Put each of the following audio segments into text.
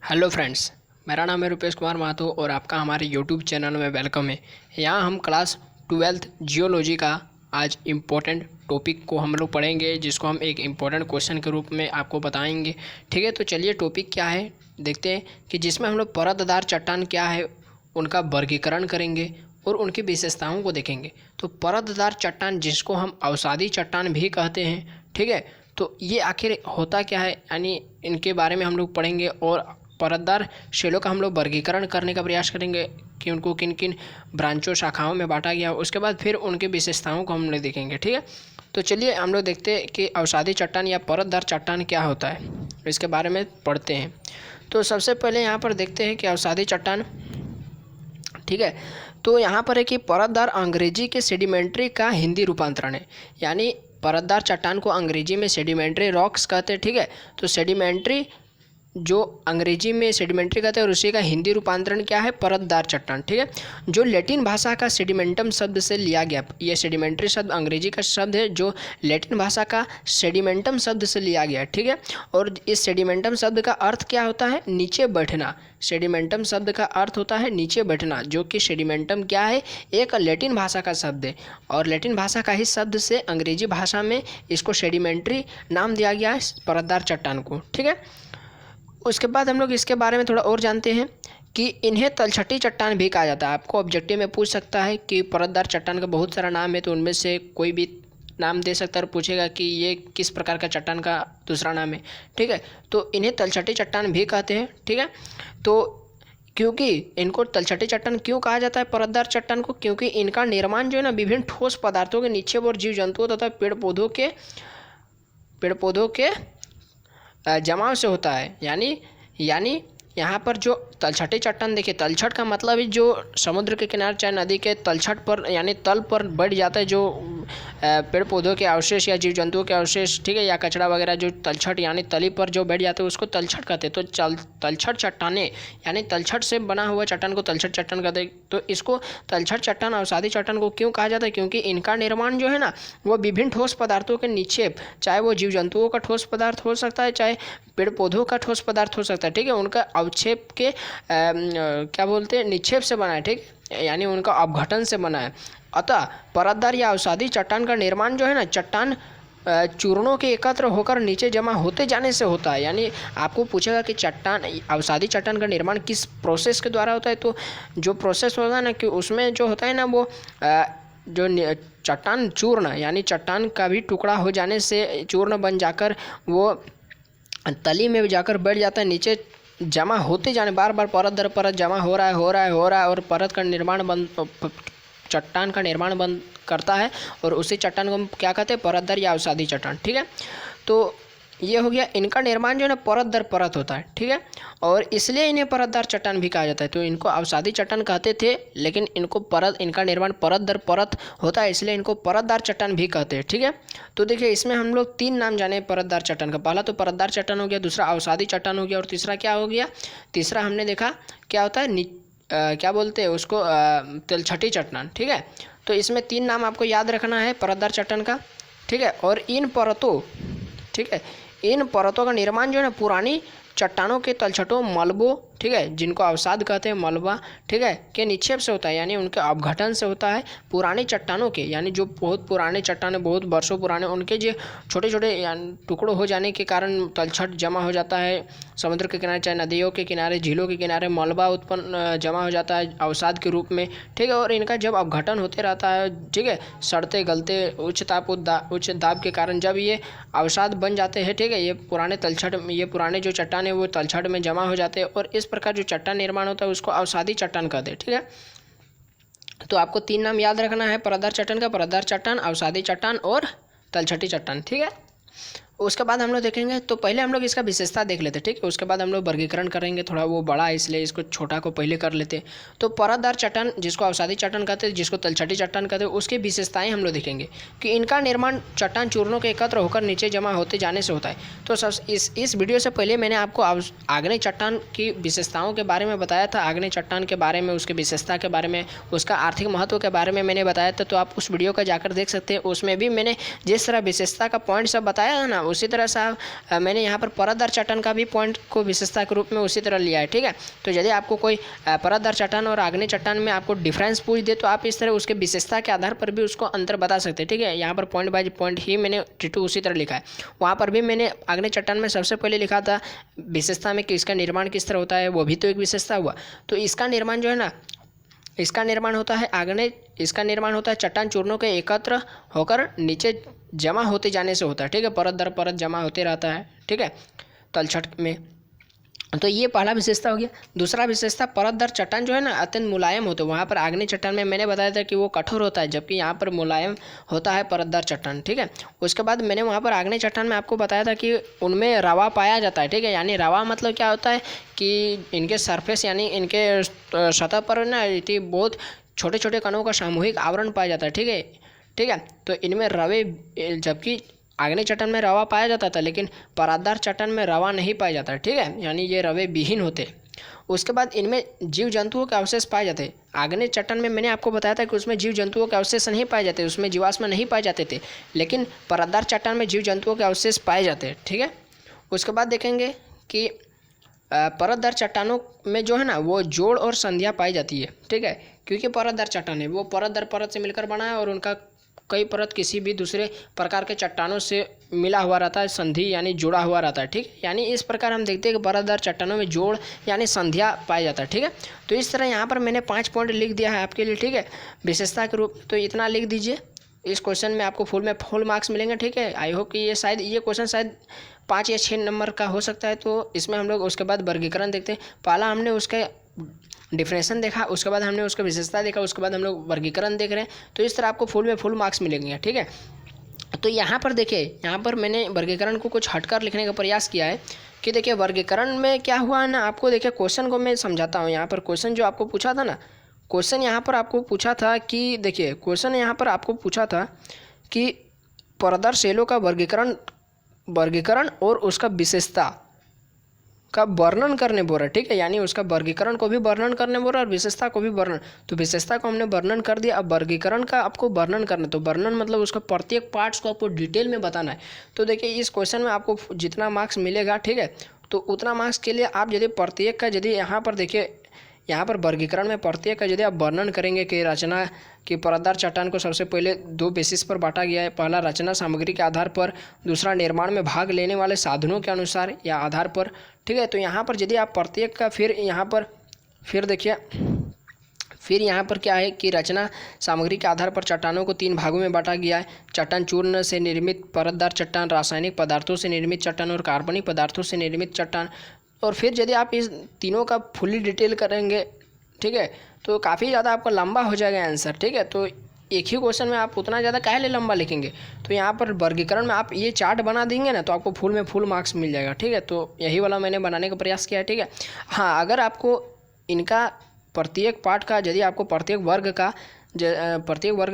Hello friends, मेरा नाम है रुपेश कुमार महतो और आपका हमारे यूट्यूब चैनल में वेलकम है। यहाँ हम क्लास 12th जियोलॉजी का आज इम्पोर्टेंट टॉपिक को हम लोग पढ़ेंगे, जिसको हम एक इम्पोर्टेंट क्वेश्चन के रूप में आपको बताएंगे। ठीक है, तो चलिए टॉपिक क्या है देखते हैं कि जिसमें हम लोग परतदार चट्टान क्या है उनका वर्गीकरण करेंगे और उनकी विशेषताओं को देखेंगे। तो परतदार चट्टान, जिसको हम अवसादी चट्टान भी कहते हैं, ठीक है, तो ये आखिर होता क्या है, यानी इनके बारे में हम लोग पढ़ेंगे और परतदार शैलों का हम लोग वर्गीकरण करने का प्रयास करेंगे कि उनको किन किन ब्रांचों शाखाओं में बांटा गया। उसके बाद फिर उनकी विशेषताओं को हम लोग देखेंगे। ठीक है, तो चलिए हम लोग देखते हैं कि अवसादी चट्टान या परतदार चट्टान क्या होता है, इसके बारे में पढ़ते हैं। तो सबसे पहले यहाँ पर देखते हैं कि अवसादी चट्टान, ठीक है, तो यहाँ पर है कि परतदार अंग्रेजी के सेडिमेंट्री का हिंदी रूपांतरण है, यानी परतदार चट्टान को अंग्रेजी में सेडिमेंट्री रॉक्स कहते हैं। ठीक है, तो सेडिमेंट्री जो अंग्रेजी में सेडिमेंट्री कहते हैं और उसी का हिंदी रूपांतरण क्या है, परतदार चट्टान। ठीक है, जो लैटिन भाषा का सेडिमेंटम शब्द से लिया गया, ये सेडिमेंट्री शब्द अंग्रेजी का शब्द है जो लैटिन भाषा का सेडिमेंटम शब्द से लिया गया है। ठीक है, और इस सेडिमेंटम शब्द का अर्थ क्या होता है, नीचे बैठना। सेडिमेंटम शब्द का अर्थ होता है नीचे बैठना, जो कि सेडिमेंटम क्या है, एक लैटिन भाषा का शब्द है और लैटिन भाषा का ही शब्द से अंग्रेजी भाषा में इसको सेडिमेंट्री नाम दिया गया है, परतदार चट्टान को। ठीक है, उसके बाद हम लोग इसके बारे में थोड़ा और जानते हैं कि इन्हें तलछटी चट्टान भी कहा जाता है। आपको ऑब्जेक्टिव में पूछ सकता है कि परतदार चट्टान का बहुत सारा नाम है, तो उनमें से कोई भी नाम दे सकता है और पूछेगा कि ये किस प्रकार का चट्टान का दूसरा नाम है। ठीक है, तो इन्हें तलछटी चट्टान भी कहते हैं। ठीक है, तो क्योंकि इनको तलछटी चट्टान क्यों कहा जाता है परतदार चट्टान को, क्योंकि इनका निर्माण जो है ना विभिन्न ठोस पदार्थों के नीचे और जीव जंतुओं तथा पेड़ पौधों के जमाव से होता है। यानी यहाँ पर जो तलछटी चट्टान, देखिए तलछट का मतलब है जो समुद्र के किनारे चाहे नदी के तलछट पर यानी तल पर बैठ जाता है, जो पेड़ पौधों के अवशेष या जीव जंतुओं के अवशेष, ठीक है, या कचरा वगैरह जो तलछट यानी तली पर जो बैठ जाते हैं उसको तलछट कहते हैं। तो तलछट चट्टाने यानी तलछट से बना हुआ चट्टान को तलछट चट्टान कहते हैं। तो इसको तलछट चट्टान अवसादी चट्टान को क्यों कहा जाता है, क्योंकि इनका निर्माण जो है ना वो विभिन्न ठोस पदार्थों के निक्षेप, चाहे वो जीव जंतुओं का ठोस पदार्थ हो सकता है, चाहे पेड़ पौधों का ठोस पदार्थ हो सकता है। ठीक है, उनका अवक्षेप के क्या बोलते हैं, निक्षेप से बना है। ठीक है, यानी उनका अपघटन से बना है। अतः परतदार या अवसादी चट्टान का निर्माण जो है ना चट्टान चूर्णों के एकत्र होकर नीचे जमा होते जाने से होता है। यानी आपको पूछेगा कि चट्टान अवसादी चट्टान का निर्माण किस प्रोसेस के द्वारा होता है, तो जो प्रोसेस होगा ना कि उसमें जो होता है ना वो जो चट्टान चूर्ण यानी चट्टान का भी टुकड़ा हो जाने से चूर्ण बन जाकर वो तली में जाकर बैठ जाता है, नीचे जमा होते जाने, बार बार परत दर परत जमा हो रहा है और परत का निर्माण चट्टान का निर्माण बंद करता है और उसी चट्टान को हम क्या कहते हैं, परतदार या अवसादी चट्टान। ठीक है, तो ये हो गया, इनका निर्माण जो है ना परत दर परत होता है। ठीक है, और इसलिए इन्हें परतदार चट्टान भी कहा जाता है। तो इनको अवसादी चट्टान कहते थे, लेकिन इनका निर्माण परत दर परत होता है, इसलिए इनको परतदार चट्टान भी कहते हैं। ठीक है, तो देखिए इसमें हम लोग 3 नाम जाने परतदार चट्टान का। पहला तो परतदार चट्टान हो गया, दूसरा अवसादी चट्टान हो गया और तीसरा क्या हो गया, तीसरा हमने देखा क्या होता है, क्या बोलते हैं उसको, तलछटी चट्टान। ठीक है, तो इसमें 3 नाम आपको याद रखना है परतदार चट्टान का। ठीक है, और इन परतों का निर्माण जो है ना पुरानी चट्टानों के तलछटों, मलबों, ठीक है, जिनको अवसाद कहते हैं, मलबा, ठीक है, के निक्षेप से होता है, यानी उनके अपघटन से होता है। पुरानी चट्टानों के, यानी जो बहुत पुराने चट्टान, बहुत वर्षों पुराने, उनके जो छोटे छोटे टुकड़ों हो जाने के कारण तलछट जमा हो जाता है समुद्र के किनारे, चाहे नदियों के किनारे, झीलों के किनारे मलबा उत्पन्न जमा हो जाता है अवसाद के रूप में। ठीक है, और इनका जब अपघटन होते रहता है, ठीक है, सड़ते गलते उच्च दाब के कारण जब ये अवसाद बन जाते हैं, ठीक है, ये पुराने जो चट्टान है वो तलछट में जमा हो जाते हैं और इस प्रकार जो चट्टान निर्माण होता है उसको अवसादी चट्टान कहते हैं। ठीक है, तो आपको 3 नाम याद रखना है परतदार चट्टान का, परतदार चट्टान, अवसादी चट्टान और तलछटी चट्टान। ठीक है, उसके बाद हम लोग देखेंगे, तो पहले हम लोग इसका विशेषता देख लेते हैं। ठीक है, उसके बाद हम लोग वर्गीकरण करेंगे, थोड़ा वो बड़ा है इसलिए इसको छोटा को पहले कर लेते हैं। तो परतदार चट्टान, जिसको अवसादी चट्टान कहते हैं, जिसको तलछटी चट्टान कहते हैं, उसकी विशेषताएं हम लोग देखेंगे कि इनका निर्माण चट्टान चूर्णों के एकत्र होकर नीचे जमा होते जाने से होता है। तो इस वीडियो से पहले मैंने आपको आग्नेय चट्टान की विशेषताओं के बारे में बताया था, आग्नेय चट्टान के बारे में, उसकी विशेषता के बारे में, उसका आर्थिक महत्व के बारे में मैंने बताया था। तो आप उस वीडियो का जाकर देख सकते हैं, उसमें भी मैंने जिस तरह विशेषता का पॉइंट सब बताया है ना उसी तरह से मैंने यहाँ पर परतदार चट्टान का भी पॉइंट को विशेषता के रूप में उसी तरह लिया है। ठीक है, तो यदि आपको कोई परतदार चट्टान और आग्नेय चट्टान में आपको डिफरेंस पूछ दे तो आप इस तरह उसके विशेषता के आधार पर भी उसको अंतर बता सकते हैं। ठीक है, यहाँ पर पॉइंट बाय पॉइंट ही मैंने T2 उसी तरह लिखा है। वहाँ पर भी मैंने आग्नेय चट्टान में सबसे पहले लिखा था विशेषता में कि इसका निर्माण किस तरह होता है, वो भी तो एक विशेषता हुआ। तो इसका निर्माण जो है ना, इसका निर्माण होता है इसका निर्माण होता है चट्टान चूर्णों के एकत्र होकर नीचे जमा होते जाने से होता है। ठीक है, परत दर परत जमा होते रहता है। ठीक है, तलछट में। तो ये पहला विशेषता हो गया। दूसरा विशेषता परत दर चट्टान जो है ना अत्यंत मुलायम होते हैं। वहाँ पर आग्नेय चट्टान में मैंने बताया था कि वो कठोर होता है, जबकि यहाँ पर मुलायम होता है परतदार चट्टान। ठीक है, उसके बाद मैंने वहाँ पर आग्नेय चट्टान में आपको बताया था कि उनमें रवा पाया जाता है। ठीक है, यानी रवा मतलब क्या होता है कि इनके सरफेस यानी इनके सतह पर ना बहुत छोटे छोटे कणों का सामूहिक आवरण पाया जाता है। ठीक है, तो इनमें रवे, जबकि आग्नेय चट्टान में रवा पाया जाता था लेकिन परतदार चट्टान में रवा नहीं पाया जाता। ठीक है, यानी ये रवे विहीन होते। उसके बाद इनमें जीव जंतुओं के अवशेष पाए जाते। आग्नेय चट्टान में मैंने आपको बताया था कि उसमें जीव जंतुओं के अवशेष नहीं पाए जाते, उसमें जीवाश्म नहीं पाए जाते थे, लेकिन परतदार चट्टान में जीव जंतुओं के अवशेष पाए जाते हैं। ठीक है, उसके बाद देखेंगे कि परतदार चट्टानों में जो है ना वो जोड़ और संधियाँ पाई जाती है। ठीक है, क्योंकि परतदार चट्टान है वो परत दर परत से मिलकर बना है और उनका कई परत किसी भी दूसरे प्रकार के चट्टानों से मिला हुआ रहता है, संधि यानी जुड़ा हुआ रहता है। ठीक, यानी इस प्रकार हम देखते हैं कि परतदार चट्टानों में जोड़ यानी संध्या पाया जाता है। ठीक है, तो इस तरह यहाँ पर मैंने 5 पॉइंट लिख दिया है आपके लिए। ठीक है, विशेषता के रूप, तो इतना लिख दीजिए। इस क्वेश्चन में आपको फुल मार्क्स मिलेंगे। ठीक है, आई होप कि ये क्वेश्चन शायद 5 या 6 नंबर का हो सकता है। तो इसमें हम लोग उसके बाद वर्गीकरण देखते हैं। पहला हमने उसके डिफरेंशन देखा, उसके बाद हमने उसका विशेषता देखा, उसके बाद हम लोग वर्गीकरण देख रहे हैं। तो इस तरह आपको फुल मार्क्स मिलेंगे। ठीक है, तो यहाँ पर देखिए, यहाँ पर मैंने वर्गीकरण को कुछ हटकर लिखने का प्रयास किया है कि देखिए वर्गीकरण में क्या हुआ है ना, आपको देखिए क्वेश्चन को मैं समझाता हूँ। यहाँ पर क्वेश्चन जो आपको पूछा था ना, क्वेश्चन यहाँ पर आपको पूछा था कि देखिए क्वेश्चन यहाँ पर आपको पूछा था कि परतदार सेलों का वर्गीकरण और उसका विशेषता का वर्णन करने बोल रहा है। ठीक है, यानी उसका वर्गीकरण को भी वर्णन करने बोल रहा है और विशेषता को भी वर्णन। तो विशेषता को हमने वर्णन कर दिया, अब वर्गीकरण का आपको वर्णन करना। तो वर्णन मतलब उसका प्रत्येक पार्ट्स को आपको डिटेल में बताना है। तो देखिए इस क्वेश्चन में आपको जितना मार्क्स मिलेगा, ठीक है, तो उतना मार्क्स के लिए आप यदि प्रत्येक का यदि यहाँ पर देखिए, यहाँ पर वर्गीकरण में प्रत्येक का यदि आप वर्णन करेंगे कि रचना कि परतदार चट्टान को सबसे पहले 2 बेसिस पर बांटा गया है। पहला रचना सामग्री के आधार पर, दूसरा निर्माण में भाग लेने वाले साधनों के अनुसार या आधार पर। ठीक है, तो यहाँ पर यदि आप प्रत्येक का फिर देखिए, फिर यहाँ पर क्या है कि रचना सामग्री के आधार पर चट्टानों को 3 भागों में बांटा गया है। चट्टान चूर्ण से निर्मित परतदार चट्टान, रासायनिक पदार्थों से निर्मित चट्टान और कार्बनिक पदार्थों से निर्मित चट्टान। और फिर यदि आप इस तीनों का फुली डिटेल करेंगे, ठीक है, तो काफ़ी ज़्यादा आपका लंबा हो जाएगा आंसर। ठीक है, तो एक ही क्वेश्चन में आप उतना ज़्यादा काहे लंबा लिखेंगे। तो यहाँ पर वर्गीकरण में आप ये चार्ट बना देंगे ना तो आपको फुल मार्क्स मिल जाएगा। ठीक है, तो यही वाला मैंने बनाने का प्रयास किया है। ठीक है, हाँ, अगर आपको इनका प्रत्येक पार्ट का यदि आपको प्रत्येक वर्ग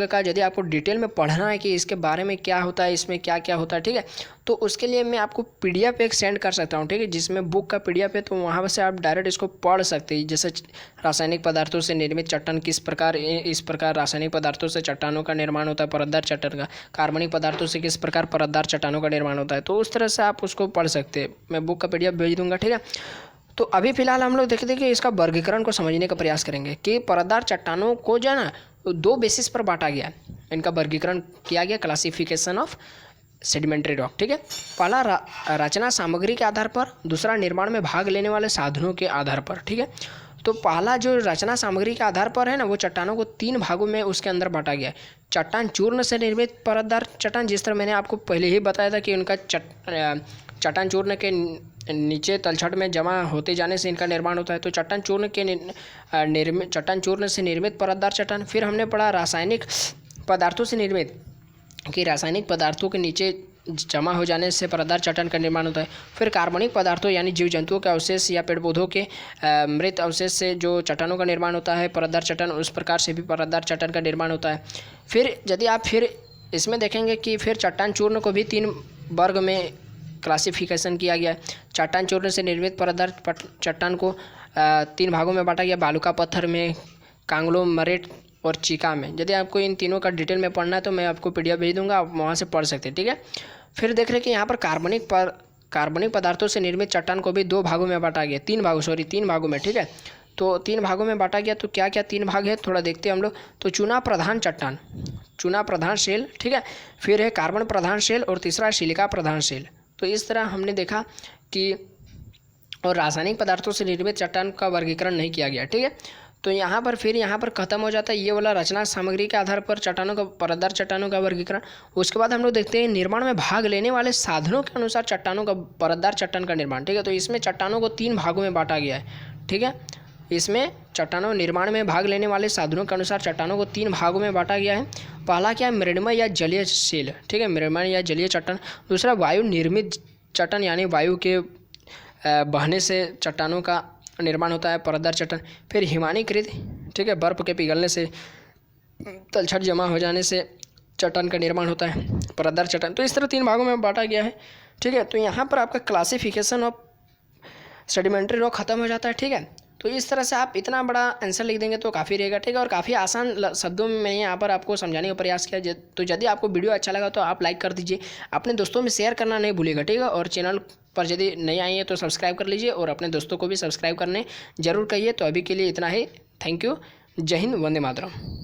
का यदि आपको डिटेल में पढ़ना है कि इसके बारे में क्या होता है, इसमें क्या क्या होता है, ठीक है, तो उसके लिए मैं आपको PDF एक सेंड कर सकता हूँ। ठीक है, जिसमें बुक का PDF है, तो वहाँ से आप डायरेक्ट इसको पढ़ सकते हैं। जैसे रासायनिक पदार्थों से निर्मित चट्टान इस प्रकार रासायनिक पदार्थों से चट्टानों का निर्माण होता है, परतदार चट्टान का, कार्बनिक पदार्थों से किस प्रकार परतदार चट्टानों का निर्माण होता है। तो उस तरह से आप उसको पढ़ सकते हैं। मैं बुक का PDF भेज दूँगा। ठीक है, तो अभी फिलहाल हम लोग देखते हैं कि इसका वर्गीकरण को समझने का प्रयास करेंगे कि परतदार चट्टानों को जो है ना 2 बेसिस पर बांटा गया। इनका वर्गीकरण किया गया, क्लासिफिकेशन ऑफ सेडिमेंट्री रॉक। ठीक है, पहला रचना सामग्री के आधार पर, दूसरा निर्माण में भाग लेने वाले साधनों के आधार पर। ठीक है, तो पहला जो रचना सामग्री के आधार पर है ना, वो चट्टानों को 3 भागों में उसके अंदर बांटा गया है। चट्टान चूर्ण से निर्मित परतदार चट्टान, जिस तरह मैंने आपको पहले ही बताया था कि उनका चट्टान चूर्ण के नीचे तलछट में जमा होते जाने से इनका निर्माण होता है। तो चट्टान चूर्ण से निर्मित परतदार चट्टान। फिर हमने पढ़ा रासायनिक पदार्थों से निर्मित, कि रासायनिक पदार्थों के नीचे जमा हो जाने से परतदार चट्टान का निर्माण होता है। फिर कार्बनिक पदार्थों यानी जीव जंतुओं के अवशेष या पेड़ पौधों के मृत अवशेष से जो चट्टानों का निर्माण होता है परतदार चट्टान, उस प्रकार से भी परतदार चट्टान का निर्माण होता है। फिर यदि आप फिर इसमें देखेंगे कि फिर चट्टान चूर्ण को भी 3 वर्ग में क्लासिफिकेशन किया गया है। चट्टान चूर्ण से निर्मित परतदार चट्टान को 3 भागों में बांटा गया, बालुका पत्थर में, कांग्लोमरेट और चीका में। यदि आपको इन तीनों का डिटेल में पढ़ना है तो मैं आपको PDF भेज दूंगा, आप वहाँ से पढ़ सकते हैं। ठीक है, फिर देख रहे हैं कि यहाँ पर कार्बनिक पदार्थों से निर्मित चट्टान को भी 2 भागों में बांटा गया, 3 भागों में, ठीक है। तो 3 भागों में बांटा गया। तो क्या क्या 3 भाग है थोड़ा देखते हैं हम लोग। तो चूना प्रधान चट्टान, चूना प्रधान शेल, ठीक है। फिर है कार्बन प्रधान शेल और तीसरा सिलिका प्रधान शेल। तो इस तरह हमने देखा कि और रासायनिक पदार्थों से निर्मित चट्टान का वर्गीकरण नहीं किया गया, ठीक है। तो यहाँ पर खत्म हो जाता है ये वाला रचना सामग्री के आधार पर चट्टानों का, परतदार चट्टानों का वर्गीकरण। उसके बाद हम लोग देखते हैं निर्माण में भाग लेने वाले साधनों के अनुसार चट्टानों का, परतदार चट्टान का निर्माण, ठीक है। तो इसमें चट्टानों को 3 भागों में बांटा गया है, ठीक है। इसमें चट्टानों निर्माण में भाग लेने वाले साधनों के अनुसार चट्टानों को 3 भागों में बांटा गया है। पहला क्या है, मृण्मय या जलीय शेल, ठीक है, मृण्मय या जलीय चट्टान। दूसरा वायु निर्मित चट्टान, यानी वायु के बहने से चट्टानों का निर्माण होता है, परतदार चट्टान। फिर हिमानीकृत, ठीक है, बर्फ़ के पिघलने से, तलछट जमा हो जाने से चट्टान का निर्माण होता है, परतदार चट्टान। तो इस तरह 3 भागों में बांटा गया है, ठीक है। तो यहाँ पर आपका क्लासिफिकेशन ऑफ सेडिमेंट्री रॉक खत्म हो जाता है, ठीक है। तो इस तरह से आप इतना बड़ा आंसर लिख देंगे तो काफ़ी रहेगा, ठीक है। और काफ़ी आसान शब्दों में मैंने यहाँ पर आपको समझाने का प्रयास किया। तो यदि आपको वीडियो अच्छा लगा तो आप लाइक कर दीजिए, अपने दोस्तों में शेयर करना नहीं भूलिएगा, ठीक है। और चैनल पर यदि नहीं आए हैं तो सब्सक्राइब कर लीजिए और अपने दोस्तों को भी सब्सक्राइब करने जरूर कहिए। तो अभी के लिए इतना ही, थैंक यू, जय हिंद, वंदे मातरम।